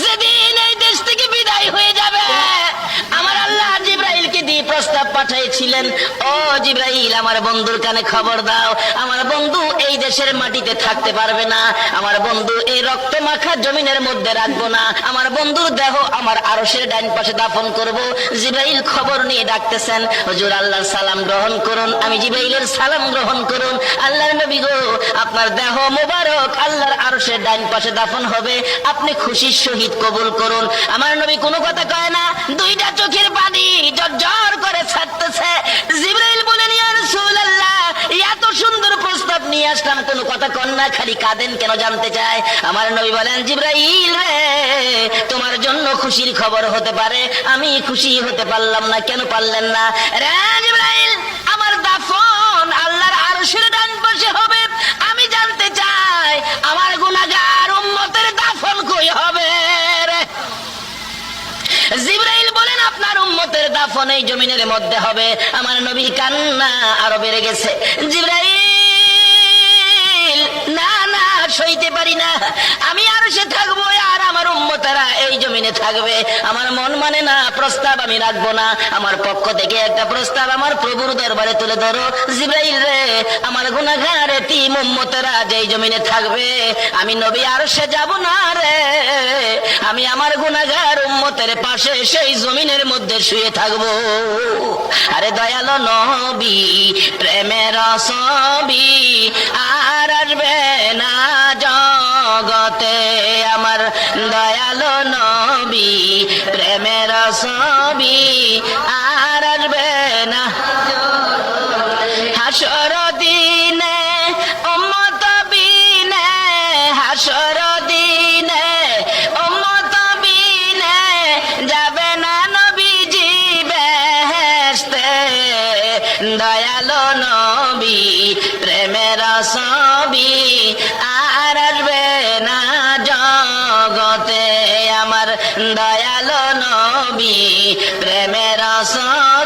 যেদিন এই দেশ থেকে বিদায় হয়ে যাবে, আমার আল্লাহ জিবরাইলকে দিয়ে প্রস্তাব পাঠিয়েছিলেন, ও জিবরাইল, আমার বন্ধুর কানে খবর দাও, আমার বন্ধু এই দেশের মাটিতে থাকতে পারবে না, আমার বন্ধু এই রক্ত মাখা জমিনের মধ্যে রাখবো না, আমার বন্ধুর দেহ আমার আরশের ডান পাশে দাফন করব। জিবরাইল খবর নিয়ে ডাকতেছেন, হুজুর আল্লাহর সালাম গ্রহণ করুন। আমি জিবরাইলের সালাম গ্রহণ করুন। আল্লাহর নবী গো, আপনার দেহ মোবারক আল্লাহর আরশের ডান পাশে দাফন হবে, আপনি খুশির সহিত কবুল করুন। আমার নবী কোনো কথা কয় না, দুইটা চোখের পানি ঝরঝর করে ছাড়তেছে। জিবরাইল বলেন, ইয়া রাসূলুল্লাহ, এত সুন্দর প্রস্তাব নিয়ে আসলাম, কোনো কথা কন না, খালি কাঁদেন কেন জানতে চায়। আমার নবী বলেন, জিবরাইল রে, তোমার জন্য খুশির খবর হতে পারে, আমি খুশি হতে পারলাম না, কেন পারলেন না? রে জিবরাইল, আমার দাফন আল্লাহর আরশের ডান পাশে হবে, আমি জানতে চাই আমার গুনাহগার উম্মতের দাফন কই হবে রে? জিবরাইল বলেন, আপনার উম্মতের দাফন এই জমিনের মধ্যে হবে। আমার নবীর কান্না আরো বেড়ে গেছে। জিবরাইল, না না, সইতে পারি না, আমি আর সে থাকবো আর আমার উম্মতেরা এই জমিনে থাকবে, আমার মন মানে না, প্রস্তাব আমি রাখবো না, আমার পক্ষ থেকে একটা প্রস্তাব আমার প্রভুর দরবারে তুলে ধরো। জিবরাইল রে, আমার গুনাহগার এতিম উম্মতেরা যেই জমিনে থাকবে, আমি নবী আর সে যাব না রে, আমি আমার গুনাহগার উম্মতের পাশে সেই জমিনের মধ্যে শুয়ে থাকবো। আরে দয়ালো নবী, প্রেমের ছবি আর আসবে না জগতে, আমার দয়ালো নবী, প্রেমের ছবি আর আসবে না। হাসর দিনে উম্মত বিনে, হাসর দিনে উম্মত বিনে যাবে না নবীজি বেহেশতে, দয়ালো নবী, প্রেমের ছবি আর আসবে না জগতে, আমার দয়ালো নবী, প্রেমের ছবি